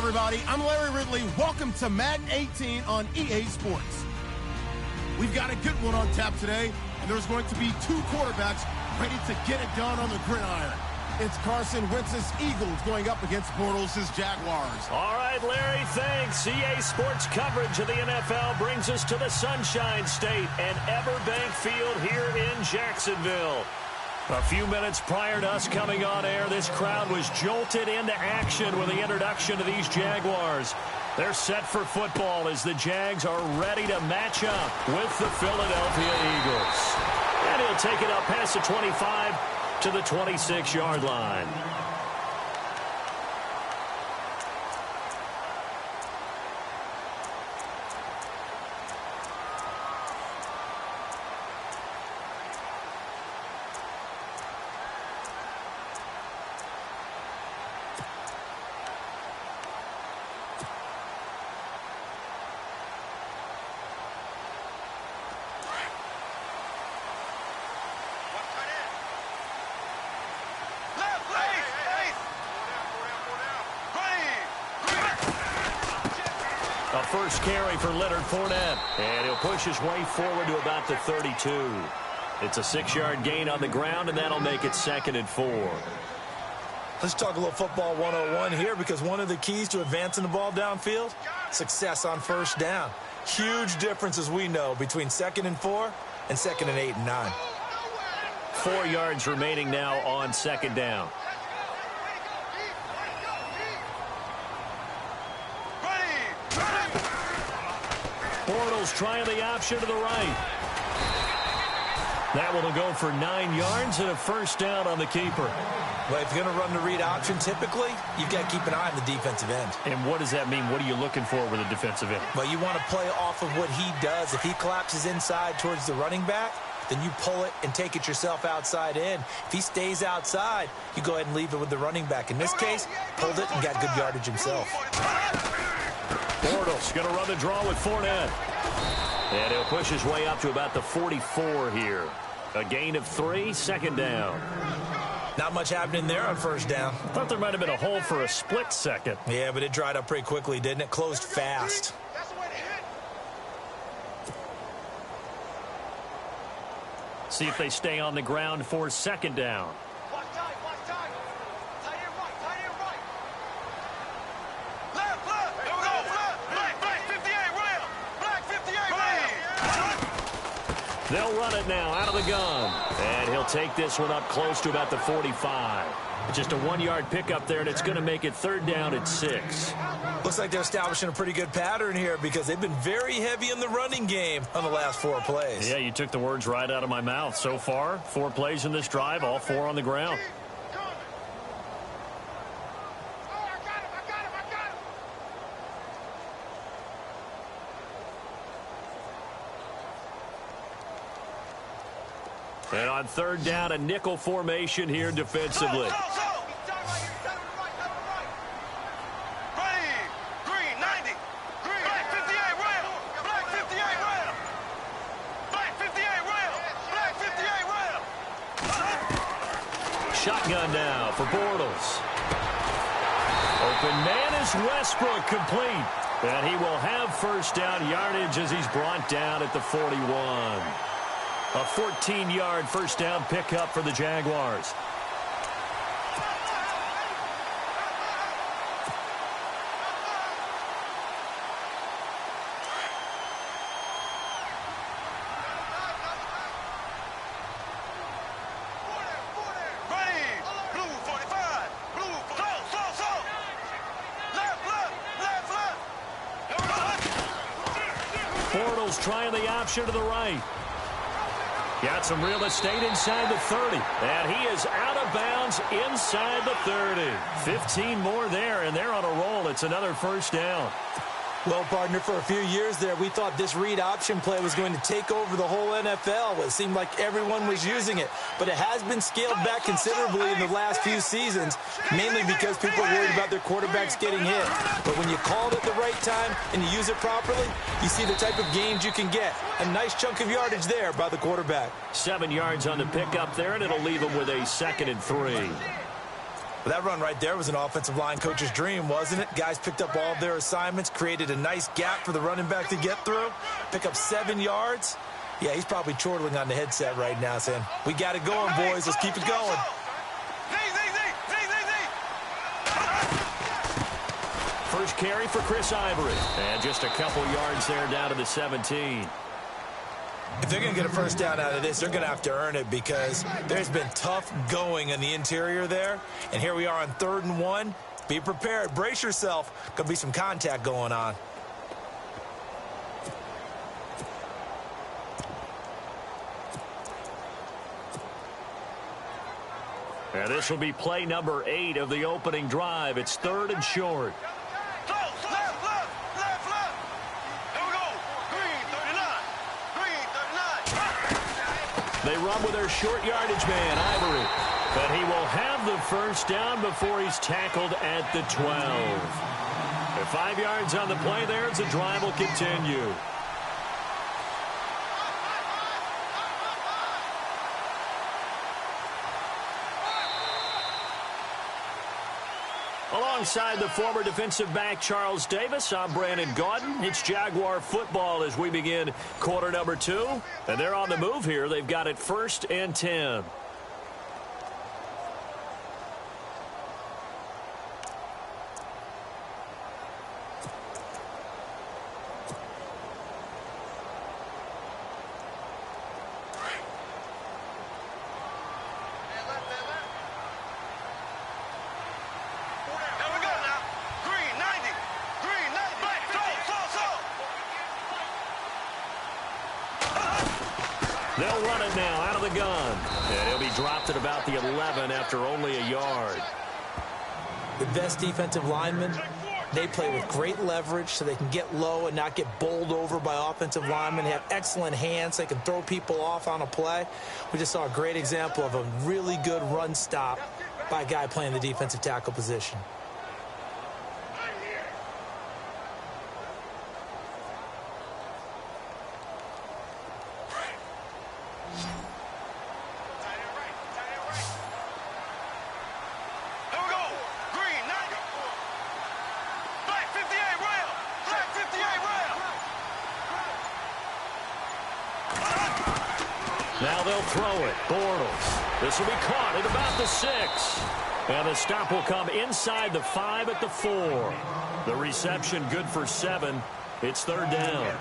everybody. I'm Larry Ridley. Welcome to Madden 18 on EA Sports. We've got a good one on tap today, and there's going to be two quarterbacks ready to get it done on the gridiron. It's Carson Wentz's Eagles going up against Bortles' Jaguars. All right, Larry, thanks. EA Sports coverage of the NFL brings us to the Sunshine State and Everbank Field here in Jacksonville. A few minutes prior to us coming on air, this crowd was jolted into action with the introduction of these Jaguars. They're set for football as the Jags are ready to match up with the Philadelphia Eagles. And he'll take it up past the 25 to the 26-yard line. A first carry for Leonard Fournette. And he'll push his way forward to about the 32. It's a 6-yard gain on the ground, and that'll make it 2nd and 4. Let's talk a little football 101 here, because one of the keys to advancing the ball downfield, success on first down. Huge difference, as we know, between 2nd and 4 and 2nd and 8 and 9. 4 yards remaining now on 2nd down. Bortles trying the option to the right. That one will go for 9 yards and a first down on the keeper. Well, if you're going to run the read option, typically, you've got to keep an eye on the defensive end. And what does that mean? What are you looking for with a defensive end? Well, you want to play off of what he does. If he collapses inside towards the running back, then you pull it and take it yourself outside in. If he stays outside, you go ahead and leave it with the running back. In this case, pulled it and got good yardage himself. Bortles going to run the draw with Fournette. And he'll push his way up to about the 44 here. A gain of 3, 2nd down. Not much happening there on first down. I thought there might have been a hole for a split second. Yeah, but it dried up pretty quickly, didn't it? Closed fast. See if they stay on the ground for 2nd down. They'll run it now out of the gun. And he'll take this one up close to about the 45. Just a 1-yard pickup there, and it's going to make it 3rd down at 6. Looks like they're establishing a pretty good pattern here, because they've been very heavy in the running game on the last 4 plays. Yeah, you took the words right out of my mouth. So far, 4 plays in this drive, all 4 on the ground. And on 3rd down, a nickel formation here defensively. Shotgun now for Bortles. Open man is Westbrook, complete. And he will have first down yardage as he's brought down at the 41. A 14-yard first down pickup for the Jaguars. Bortles trying the option to the right. Got some real estate inside the 30. And he is out of bounds inside the 30. 15 more there, and they're on a roll. It's another first down. Well, partner, for a few years there, we thought this read option play was going to take over the whole NFL. It seemed like everyone was using it. But it has been scaled back considerably in the last few seasons, mainly because people are worried about their quarterbacks getting hit. But when you call it at the right time and you use it properly, you see the type of gains you can get. A nice chunk of yardage there by the quarterback. 7 yards on the pickup there, and it'll leave him with a 2nd and 3. Well, that run right there was an offensive line coach's dream, wasn't it? Guys picked up all of their assignments, created a nice gap for the running back to get through, pick up 7 yards. Yeah, he's probably chortling on the headset right now saying, we got it going, boys. Let's keep it going. First carry for Chris Ivory. And just a couple yards there down to the 17. If they're going to get a first down out of this, they're going to have to earn it because there's been tough going in the interior there. And here we are on 3rd and 1. Be prepared. Brace yourself. Going to be some contact going on. And this will be play number 8 of the opening drive. It's 3rd and short. They run with their short yardage man, Ivory. But he will have the first down before he's tackled at the 12. And 5 yards on the play there as the drive will continue. Alongside the former defensive back Charles Davis, I'm Brandon Gaudin. It's Jaguar football as we begin quarter number 2. And they're on the move here. They've got it 1st and 10. They'll run it now out of the gun. And he'll be dropped at about the 11 after only a yard. The best defensive linemen, they play with great leverage so they can get low and not get bowled over by offensive linemen. They have excellent hands. They can throw people off on a play. We just saw a great example of a really good run stop by a guy playing the defensive tackle position. Now they'll throw it. Bortles. This will be caught at about the 6. And the stop will come inside the 5 at the 4. The reception good for 7. It's 3rd down.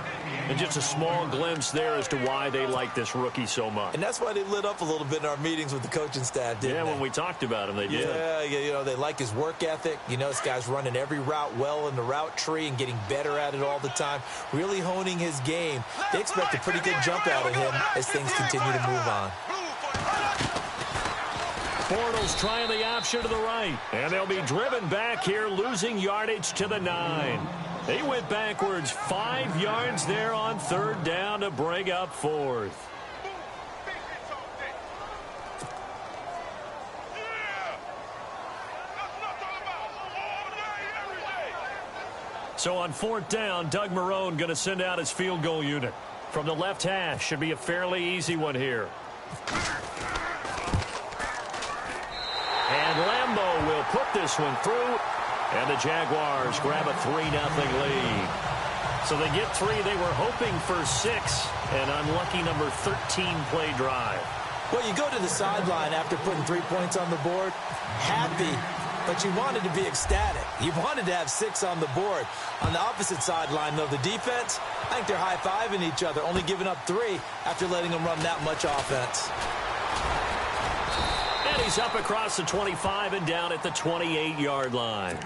And just a small glimpse there as to why they like this rookie so much. And that's why they lit up a little bit in our meetings with the coaching staff, didn't they? Yeah, when we talked about him, they did. Yeah, you know, they like his work ethic. You know, this guy's running every route well in the route tree and getting better at it all the time, really honing his game. They expect a pretty good jump out of him as things continue to move on. Bortles trying the option to the right. And they'll be driven back here, losing yardage to the 9. They went backwards 5 yards there on 3rd down to bring up 4th. So on 4th down, Doug Marrone going to send out his field goal unit. From the left hash, should be a fairly easy one here. And Lambeau will put this one through. And the Jaguars grab a 3-0 lead. So they get 3. They were hoping for 6. An unlucky number 13 play drive. Well, you go to the sideline after putting 3 points on the board, happy, but you wanted to be ecstatic. You wanted to have 6 on the board. On the opposite sideline, though, the defense, I think they're high-fiving each other, only giving up 3 after letting them run that much offense. And he's up across the 25 and down at the 28-yard line.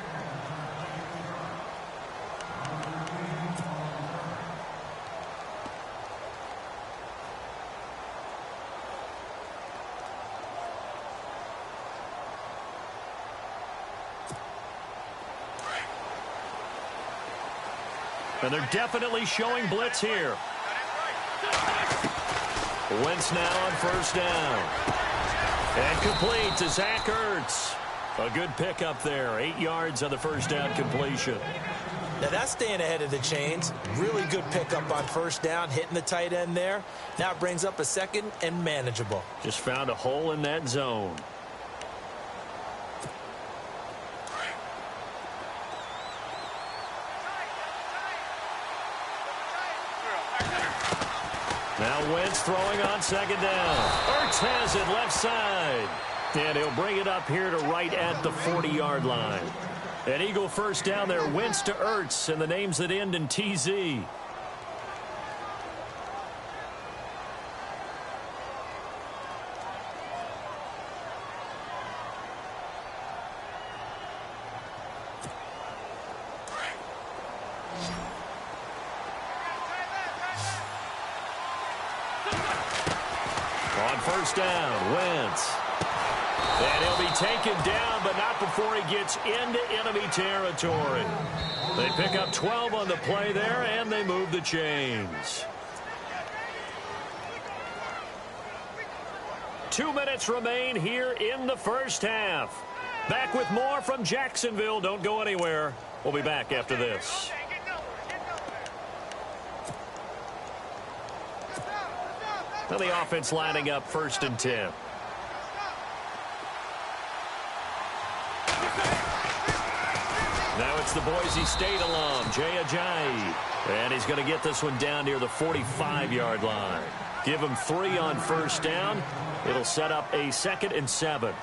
And they're definitely showing blitz here. Wentz now on 1st down. And complete to Zach Ertz. A good pickup there. 8 yards on the 1st down completion. Now that's staying ahead of the chains. Really good pickup on 1st down, hitting the tight end there. Now it brings up a 2nd and manageable. Just found a hole in that zone. Now Wentz throwing on second down. Ertz has it left side. And he'll bring it up here to right at the 40-yard line. An Eagle first down there. Wentz to Ertz, and the names that end in TZ. On first down, Wentz. And he'll be taken down, but not before he gets into enemy territory. They pick up 12 on the play there, and they move the chains. 2 minutes remain here in the first half. Back with more from Jacksonville. Don't go anywhere. We'll be back after this. Now the offense lining up 1st and 10. Now it's the Boise State alum, Jay Ajayi. And he's going to get this one down near the 45-yard line. Give him 3 on first down. It'll set up a 2nd and 7.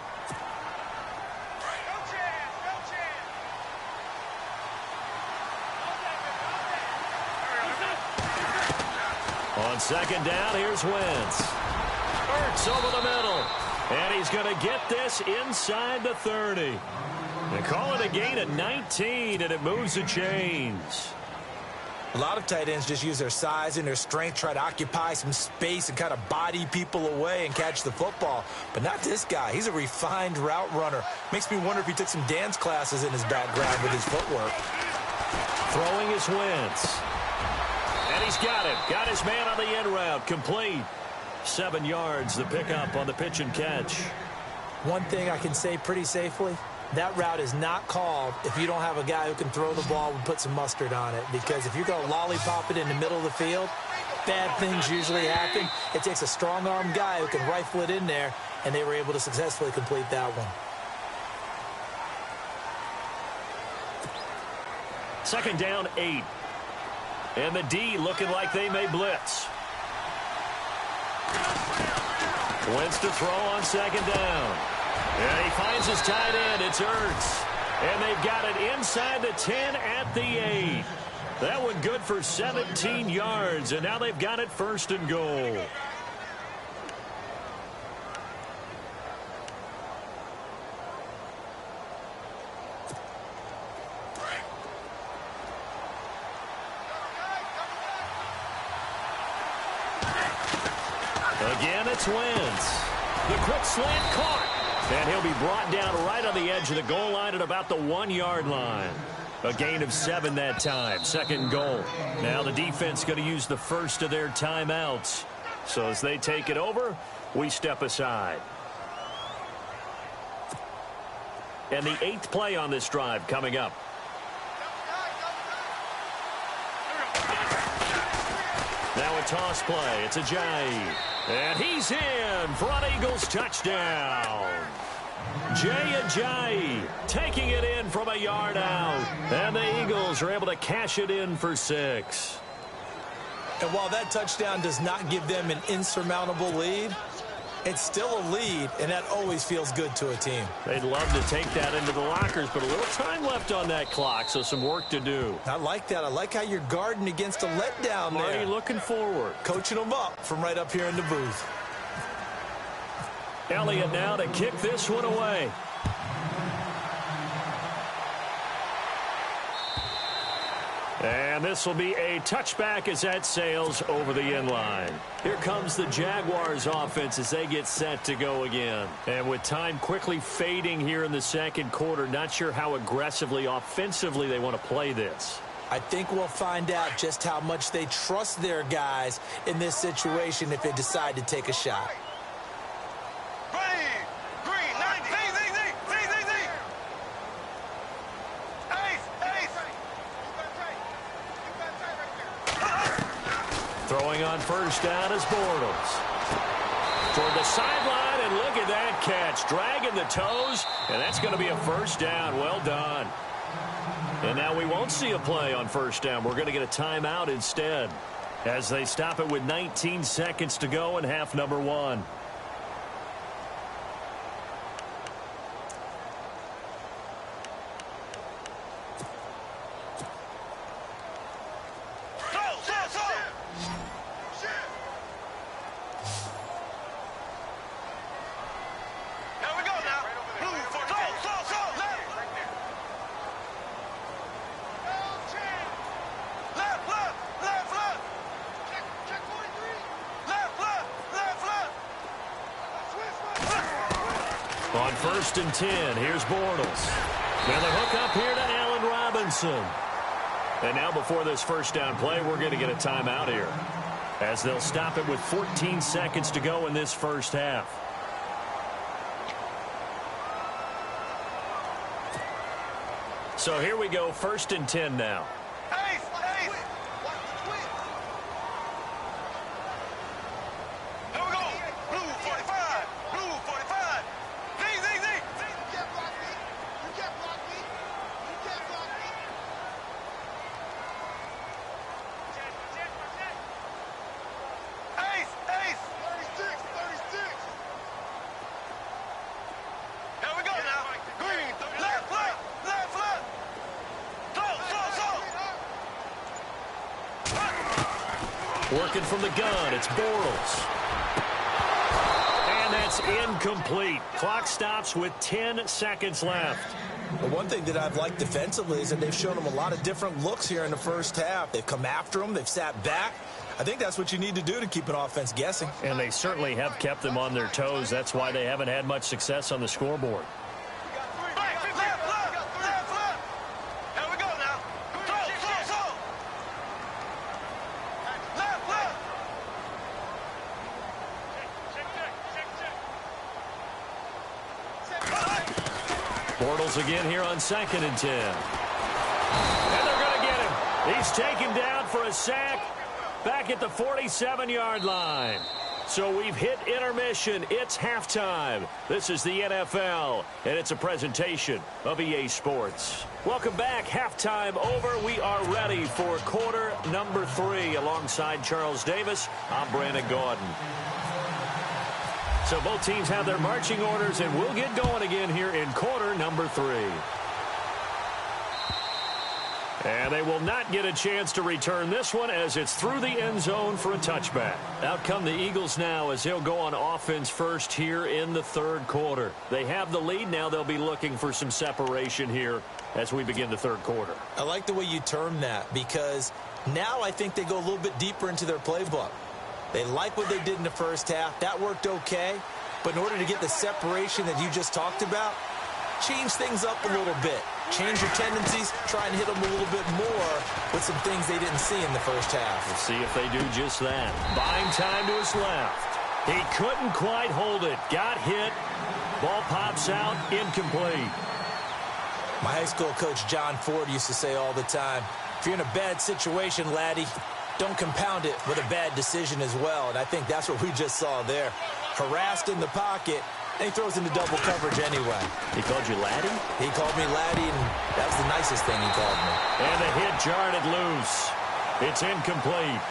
On second down, here's Wentz. Ertz over the middle. And he's going to get this inside the 30. They call it a gain of 19, and it moves the chains. A lot of tight ends just use their size and their strength, try to occupy some space and kind of body people away and catch the football. But not this guy. He's a refined route runner. Makes me wonder if he took some dance classes in his background with his footwork. Throwing is Wentz. And he's got it. Got his man on the end route. Complete. 7 yards, the pickup on the pitch and catch. One thing I can say pretty safely, that route is not called if you don't have a guy who can throw the ball and put some mustard on it. Because if you're going to lollipop it in the middle of the field, bad things usually happen. It takes a strong-arm guy who can rifle it in there, and they were able to successfully complete that one. 2nd down, 8. And the D looking like they may blitz. Wentz to throw on 2nd down. And he finds his tight end. It's Ertz. And they've got it inside the 10 at the 8. That one good for 17 yards. And now they've got it 1st and goal. Again, it's Wentz. The quick slant caught. And he'll be brought down right on the edge of the goal line at about the 1-yard line. A gain of 7 that time. 2nd goal. Now the defense going to use the first of their timeouts. So as they take it over, we step aside. And the 8th play on this drive coming up. Now a toss play. It's Ajayi. And he's in for an Eagles touchdown. Jay Ajayi taking it in from a yard out. And the Eagles are able to cash it in for 6. And while that touchdown does not give them an insurmountable lead, it's still a lead, and that always feels good to a team. They'd love to take that into the lockers, but a little time left on that clock, so some work to do. I like that. I like how you're guarding against a letdown there. Marty looking forward. Coaching them up from right up here in the booth. Elliott now to kick this one away. And this will be a touchback as that sails over the end line. Here comes the Jaguars offense as they get set to go again. And with time quickly fading here in the 2nd quarter, not sure how aggressively, offensively they want to play this. I think we'll find out just how much they trust their guys in this situation if they decide to take a shot. Throwing on first down is Bortles. Toward the sideline, and look at that catch. Dragging the toes, and that's going to be a 1st down. Well done. And now we won't see a play on 1st down. We're going to get a timeout instead. as they stop it with 19 seconds to go in half number one. On 1st and 10, here's Bortles. Now the hook up here to Allen Robinson. And now before this first down play, we're going to get a timeout here, as they'll stop it with 14 seconds to go in this first half. So here we go, 1st and 10 now. Working from the gun, it's Bortles. And that's incomplete. Clock stops with 10 seconds left. The one thing that I've liked defensively is that they've shown them a lot of different looks here in the first half. They've come after them. They've sat back. I think that's what you need to do to keep an offense guessing. And they certainly have kept them on their toes. That's why they haven't had much success on the scoreboard. Bortles again here on 2nd and 10. And they're going to get him. He's taken down for a sack back at the 47-yard line. So we've hit intermission. It's halftime. This is the NFL, and it's a presentation of EA Sports. Welcome back. Halftime over. We are ready for quarter number 3. Alongside Charles Davis, I'm Brandon Gordon. So both teams have their marching orders, and we'll get going again here in quarter number 3. And they will not get a chance to return this one, as it's through the end zone for a touchback. Out come the Eagles now, as they'll go on offense first here in the third quarter. They have the lead. Now they'll be looking for some separation here as we begin the third quarter. I like the way you term that, because now I think they go a little bit deeper into their playbook. They like what they did in the first half. That worked okay. But in order to get the separation that you just talked about, change things up a little bit. Change your tendencies. Try and hit them a little bit more with some things they didn't see in the first half. We'll see if they do just that. Buying time to his left. He couldn't quite hold it. Got hit. Ball pops out. Incomplete. My high school coach, John Ford, used to say all the time, if you're in a bad situation, laddie, don't compound it with a bad decision as well. And I think that's what we just saw there. Harassed in the pocket, and he throws into double coverage anyway. He called you laddie? He called me laddie, and that was the nicest thing he called me. And the hit jarred it loose. It's incomplete.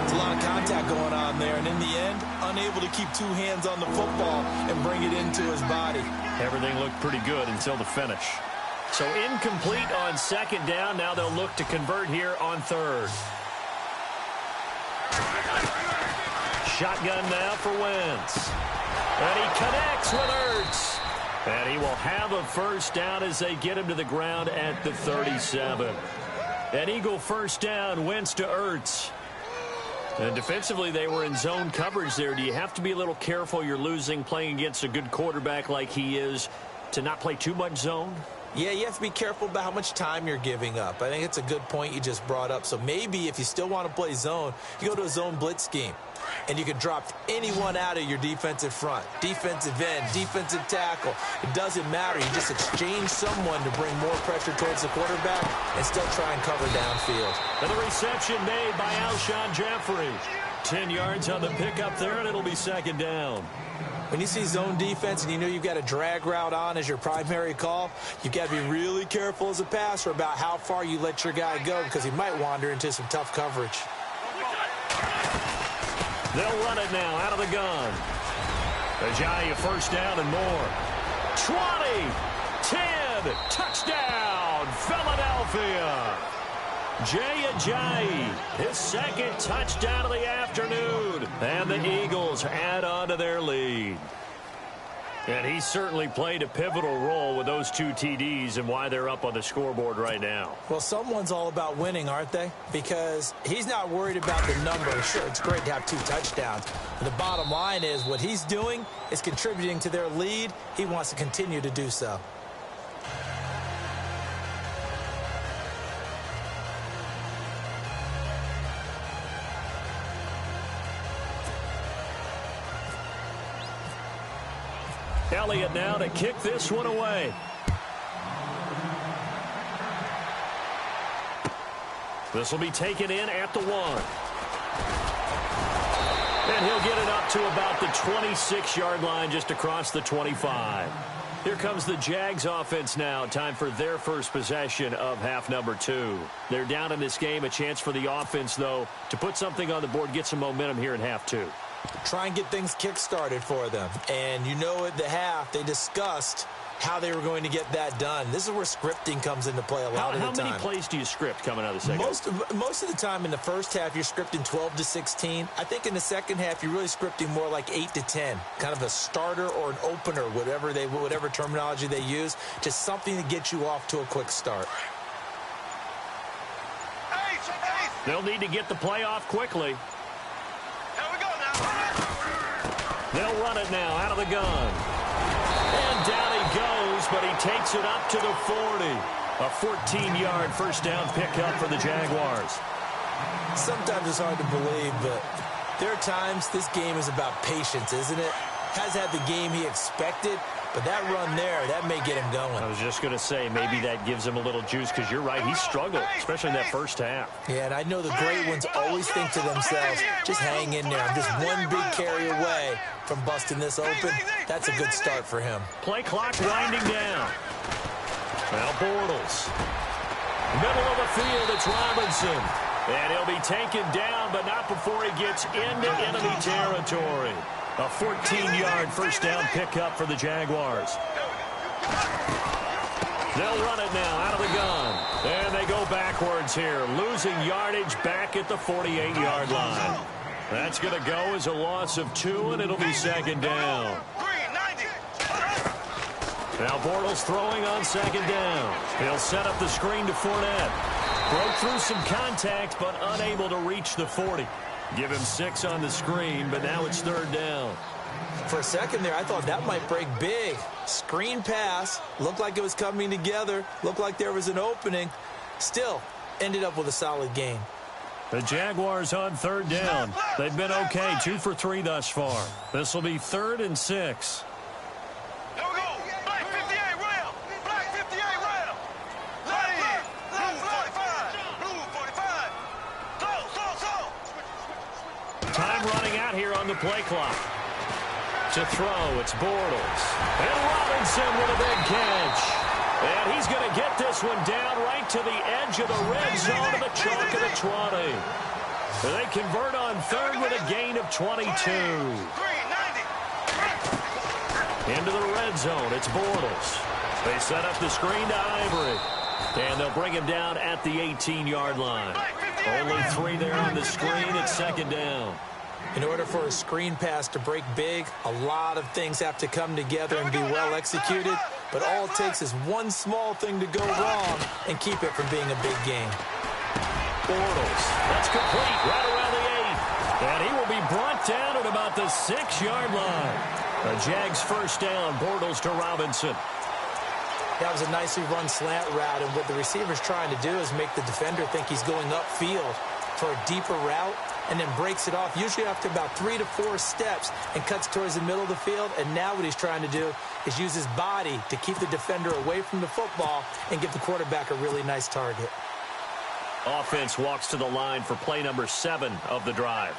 It's a lot of contact going on there, and in the end, unable to keep 2 hands on the football and bring it into his body. Everything looked pretty good until the finish. So incomplete on 2nd down. Now they'll look to convert here on 3rd. Shotgun now for Wentz. And he connects with Ertz. And he will have a first down as they get him to the ground at the 37. An Eagle first down, Wentz to Ertz. And defensively, they were in zone coverage there. Do you have to be a little careful? You're losing, playing against a good quarterback like he is, to not play too much zone? Yeah, you have to be careful about how much time you're giving up. I think it's a good point you just brought up. So maybe if you still want to play zone, you go to a zone blitz scheme. And you can drop anyone out of your defensive front. Defensive end, defensive tackle. It doesn't matter. You just exchange someone to bring more pressure towards the quarterback and still try and cover downfield. And the reception made by Alshon Jeffrey. 10 yards on the pickup there, and it'll be 2nd down. When you see zone defense and you know you've got a drag route on as your primary call, you've got to be really careful as a passer about how far you let your guy go, because he might wander into some tough coverage. They'll run it now out of the gun. Ajayi, first down and more. 20, 10, touchdown, Philadelphia. Jay Ajayi, his second touchdown of the afternoon. And the Eagles add on to their lead. And he certainly played a pivotal role with those 2 TDs and why they're up on the scoreboard right now. Well, someone's all about winning, aren't they? Because he's not worried about the number. Sure, it's great to have 2 touchdowns. But the bottom line is what he's doing is contributing to their lead. He wants to continue to do so. Elliott now to kick this one away. This will be taken in at the 1. And he'll get it up to about the 26-yard line, just across the 25. Here comes the Jags offense now. Time for their first possession of half number 2. They're down in this game. A chance for the offense, though, to put something on the board, get some momentum here in half 2. Try and get things kick-started for them. And you know at the half, they discussed how they were going to get that done. This is where scripting comes into play a lot of the time. How many plays do you script coming out of the second? Most of the time in the first half, you're scripting 12 to 16. I think in the second half, you're really scripting more like 8 to 10. Kind of a starter or an opener, whatever terminology they use. Just something to get you off to a quick start. They'll need to get the play off quickly. They'll run it now out of the gun. And down he goes, but he takes it up to the 40. A 14-yard first down pickup for the Jaguars. Sometimes it's hard to believe, but there are times this game is about patience, isn't it? Has had the game he expected, but that run there, that may get him going. I was just going to say, maybe that gives him a little juice, because you're right, he struggled, especially in that first half. Yeah, and I know the great ones always think to themselves, just hang in there. I'm just one big carry away from busting this open. That's a good start for him. Play clock winding down. Now Bortles. Middle of the field, it's Robinson. And he'll be taken down, but not before he gets into enemy territory. A 14-yard first down pickup for the Jaguars. They'll run it now out of the gun. And they go backwards here, losing yardage back at the 48-yard line. That's going to go as a loss of 2, and it'll be second down. Now Bortles throwing on second down. He'll set up the screen to Fournette. Broke through some contact, but unable to reach the 40. Give him 6 on the screen, but now it's third down. For a second there, I thought that might break big. Screen pass. Looked like it was coming together. Looked like there was an opening. Still, ended up with a solid game. The Jaguars on third down. They've been okay, 2 for 3 thus far. This will be 3rd and 6. Time running out here on the play clock. To throw, it's Bortles. And Robinson with a big catch. And he's going to get this one down right to the edge of the red zone of the chalk of the 20. They convert on third with a gain of 22. Into the red zone, it's Bortles. They set up the screen to Ivory. And they'll bring him down at the 18-yard line. Only 3 there on the screen. It's second down. In order for a screen pass to break big, a lot of things have to come together and be well executed. But all it takes is one small thing to go wrong and keep it from being a big game. Bortles. That's complete right around the 8. And he will be brought down at about the 6-yard line. The Jags first down. Bortles to Robinson. That was a nicely run slant route, and what the receiver's trying to do is make the defender think he's going upfield for a deeper route, and then breaks it off, usually after about 3 to 4 steps, and cuts towards the middle of the field. And now what he's trying to do is use his body to keep the defender away from the football and give the quarterback a really nice target. Offense walks to the line for play number 7 of the drive.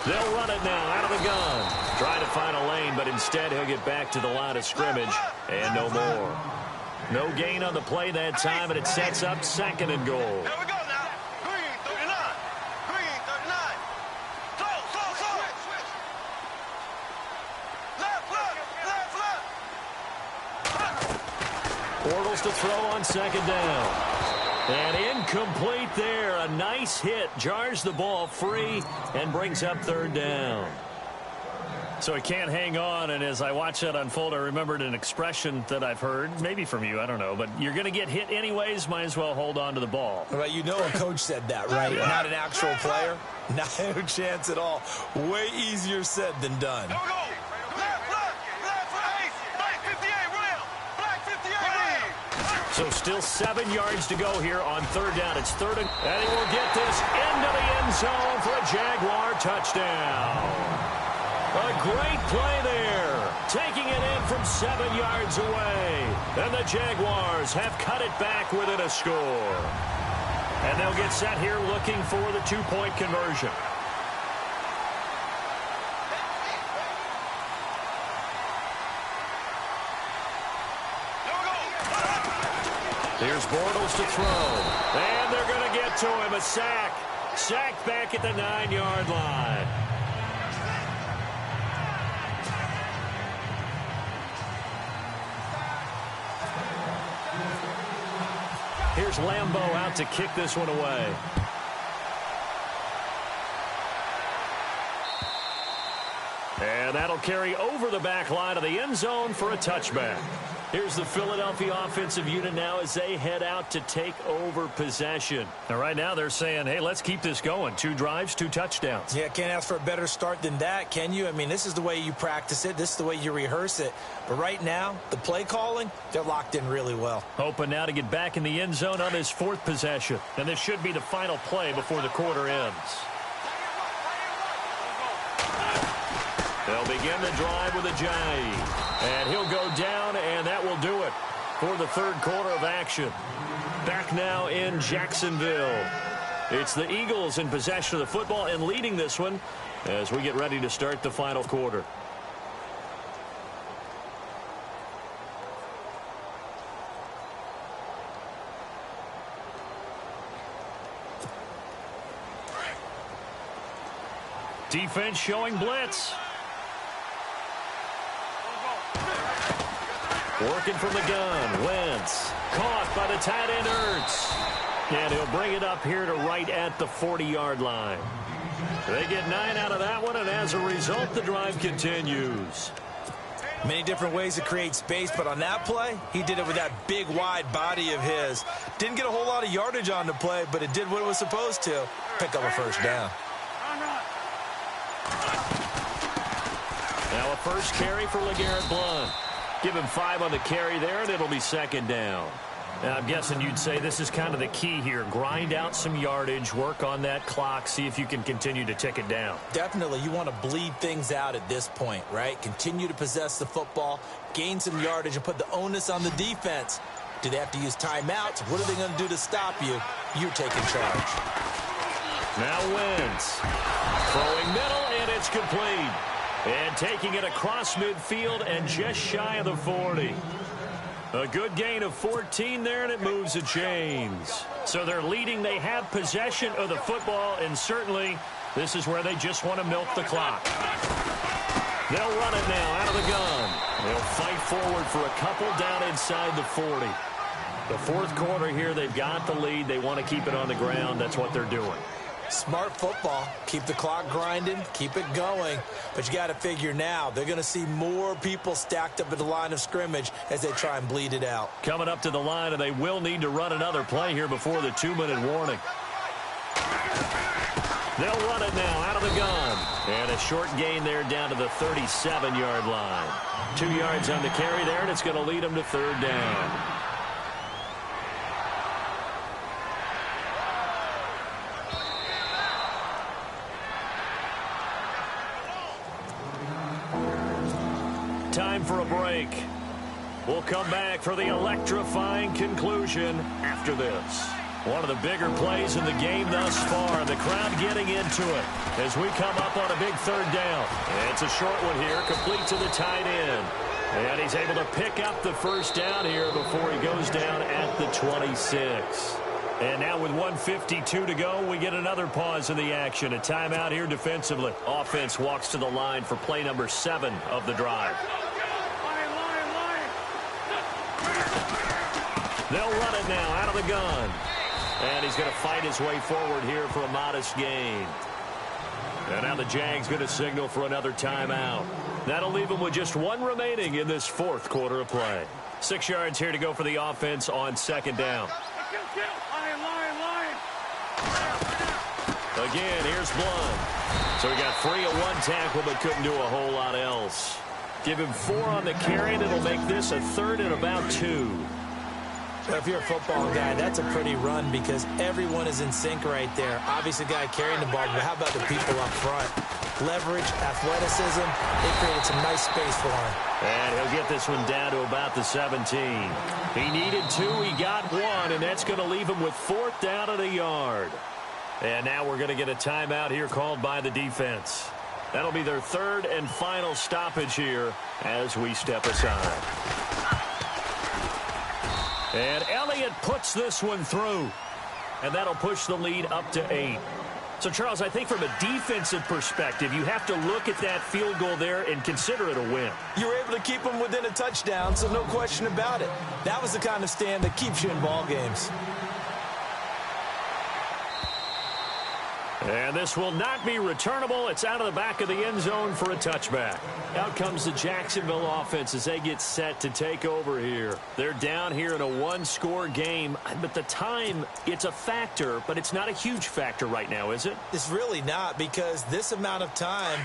They'll run it now out of the gun. Trying to find a lane, but instead he'll get back to the line of scrimmage, and no more. No gain on the play that time, and it sets up 2nd and goal. Here we go now. Green 39. Green 39. Slow. Switch. Left. Bortles to throw on 2nd down. And incomplete there. A nice hit. Jars the ball free and brings up 3rd down. So he can't hang on, and as I watch that unfold, I remembered an expression that I've heard, maybe from you, I don't know, but you're going to get hit anyways, might as well hold on to the ball. Well, you know a coach said that, right? Yeah. Not an actual player. No chance at all. Way easier said than done. Here we go. Left. Black 58, real. Black 58, real. So still 7 yards to go here on 3rd down. It's 3rd and he will get this into the end zone for a Jaguar touchdown. A great play there, taking it in from 7 yards away. And the Jaguars have cut it back within a score. And they'll get set here looking for the 2-point conversion. Here's Bortles to throw. And they're going to get to him. A sack. Sacked back at the 9-yard line. Here's Lambeau out to kick this one away. And that'll carry over the back line of the end zone for a touchback. Here's the Philadelphia offensive unit now as they head out to take over possession. Now, right now they're saying, hey, let's keep this going. 2 drives, 2 touchdowns. Yeah, can't ask for a better start than that, can you? I mean, this is the way you practice it. This is the way you rehearse it. But right now, the play calling, they're locked in really well. Hoping now to get back in the end zone on his 4th possession. And this should be the final play before the quarter ends. They'll begin the drive with a Jai. And he'll go down, and that will do it for the 3rd quarter of action. Back now in Jacksonville. It's the Eagles in possession of the football and leading this one as we get ready to start the final quarter. Defense showing blitz. Working from the gun. Wentz caught by the tight end Ertz. And he'll bring it up here to right at the 40-yard line. They get 9 out of that one, and as a result, the drive continues. Many different ways to create space, but on that play, he did it with that big, wide body of his. Didn't get a whole lot of yardage on the play, but it did what it was supposed to. Pick up a 1st down. Now a first carry for LeGarrette Blount. Give him 5 on the carry there, and it'll be 2nd down. Now, I'm guessing you'd say this is kind of the key here. Grind out some yardage, work on that clock, see if you can continue to tick it down. Definitely. You want to bleed things out at this point, right? Continue to possess the football, gain some yardage, and put the onus on the defense. Do they have to use timeouts? What are they going to do to stop you? You're taking charge. Now Wentz. Throwing middle, and it's complete. And taking it across midfield and just shy of the 40. A good gain of 14 there, and it moves the chains. So they're leading. They have possession of the football, and certainly this is where they just want to milk the clock. They'll run it now out of the gun. They'll fight forward for a couple down inside the 40. The 4th quarter here, they've got the lead. They want to keep it on the ground. That's what they're doing. Smart football. Keep the clock grinding. Keep it going. But you got to figure now, they're going to see more people stacked up at the line of scrimmage as they try and bleed it out. Coming up to the line, and they will need to run another play here before the 2-minute warning. They'll run it now out of the gun. And a short gain there down to the 37-yard line. 2 yards on the carry there, and it's going to lead them to 3rd down. Time for a break. We'll come back for the electrifying conclusion after this. One of the bigger plays in the game thus far. The crowd getting into it as we come up on a big 3rd down. It's a short one here, complete to the tight end. And he's able to pick up the first down here before he goes down at the 26. And now with 1:52 to go, we get another pause in the action. A timeout here defensively. Offense walks to the line for play number 7 of the drive. They'll run it now out of the gun. And he's going to fight his way forward here for a modest gain. And now the Jags going to signal for another timeout. That'll leave them with just 1 remaining in this 4th quarter of play. 6 yards here to go for the offense on second down. Again, here's Blunt. So he got free of 1 tackle but couldn't do a whole lot else. Give him 4 on the carry, and it'll make this a 3rd and about 2. Well, if you're a football guy, that's a pretty run because everyone is in sync right there. Obviously, the guy carrying the ball, but how about the people up front? Leverage, athleticism, they created some nice space for him. And he'll get this one down to about the 17. He needed 2, he got 1, and that's going to leave him with 4th down and a yard. And now we're going to get a timeout here called by the defense. That'll be their 3rd and final stoppage here as we step aside. And Elliott puts this one through. And that'll push the lead up to 8. So, Charles, I think from a defensive perspective, you have to look at that field goal there and consider it a win. You were able to keep them within a touchdown, so no question about it. That was the kind of stand that keeps you in ball games. And this will not be returnable. It's out of the back of the end zone for a touchback. Out comes the Jacksonville offense as they get set to take over here. They're down here in a 1-score game, but the time, it's a factor, but it's not a huge factor right now, is it? It's really not, because this amount of time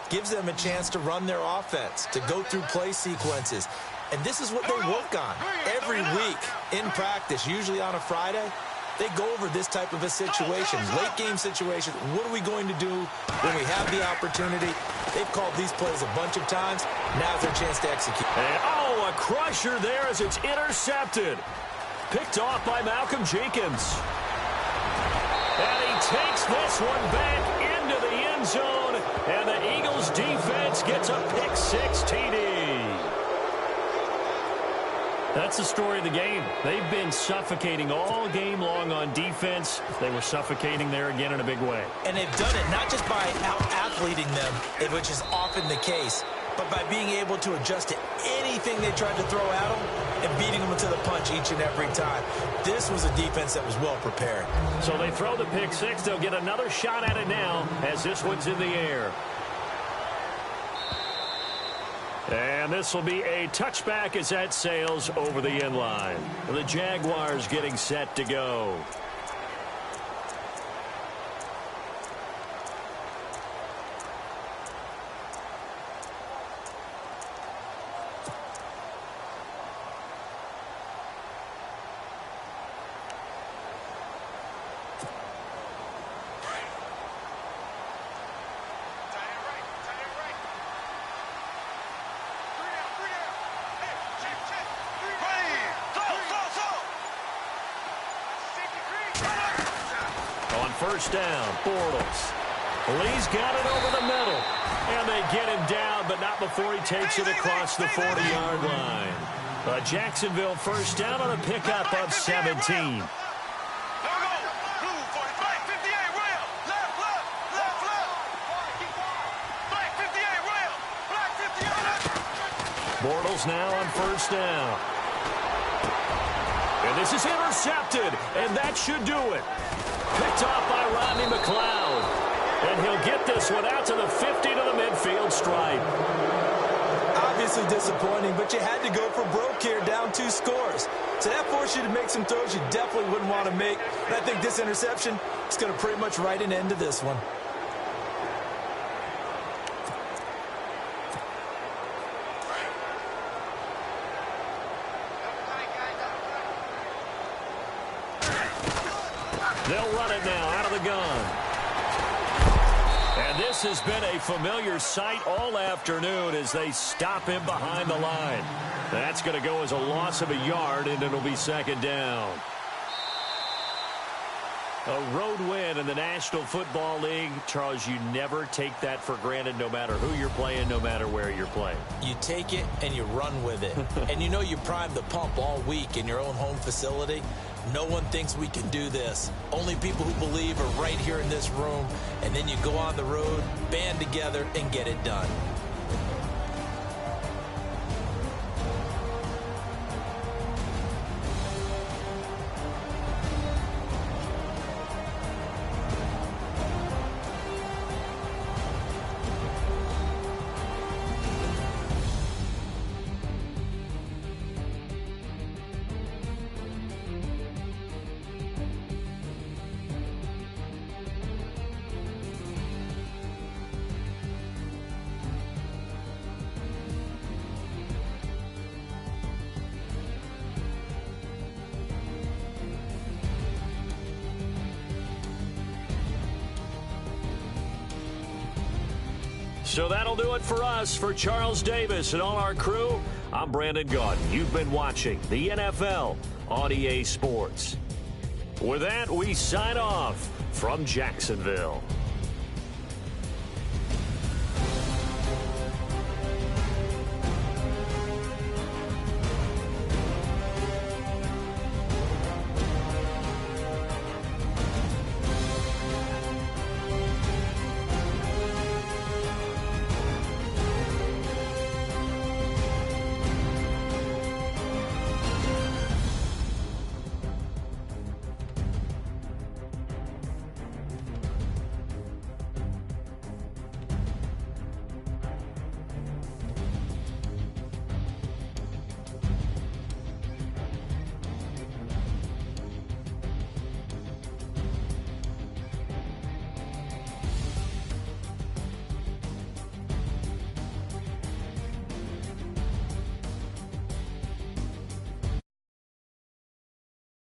gives them a chance to run their offense, to go through play sequences. And this is what they work on every week in practice, usually on a Friday. They go over this type of a situation, late game situation. What are we going to do when we have the opportunity? They've called these plays a bunch of times. Now's their chance to execute. And, a crusher there as it's intercepted. Picked off by Malcolm Jenkins. And he takes this one back into the end zone. And the Eagles defense gets a pick-6 TD. That's the story of the game. They've been suffocating all game long on defense. They were suffocating there again in a big way. And they've done it not just by out-athleting them, which is often the case, but by being able to adjust to anything they tried to throw at them and beating them to the punch each and every time. This was a defense that was well prepared. So they throw the pick-6. They'll get another shot at it now as this one's in the air. And this will be a touchback as that sails over the end line. The Jaguars getting set to go. First down, Bortles. Lee's got it over the middle. And they get him down, but not before he takes it across the 40-yard line. A Jacksonville first down on a pickup of 17. Bortles now on first down. And this is intercepted, and that should do it. Picked off by Rodney McLeod. And he'll get this one out to the 50 to the midfield stripe. Obviously disappointing, but you had to go for broke here, down 2 scores. So that forced you to make some throws you definitely wouldn't want to make. And I think this interception is going to pretty much write an end to this one. They'll run it now out of the gun. And this has been a familiar sight all afternoon as they stop him behind the line. That's going to go as a loss of a yard, and it'll be second down. A road win in the National Football League. Charles, you never take that for granted no matter who you're playing, no matter where you're playing. You take it and you run with it. And you know you primed the pump all week in your own home facility. No one thinks we can do this. Only people who believe are right here in this room. And then you go on the road, band together, and get it done. So that'll do it for us. For Charles Davis and all our crew, I'm Brandon Gaudin. You've been watching the NFL on EA Sports. With that, we sign off from Jacksonville.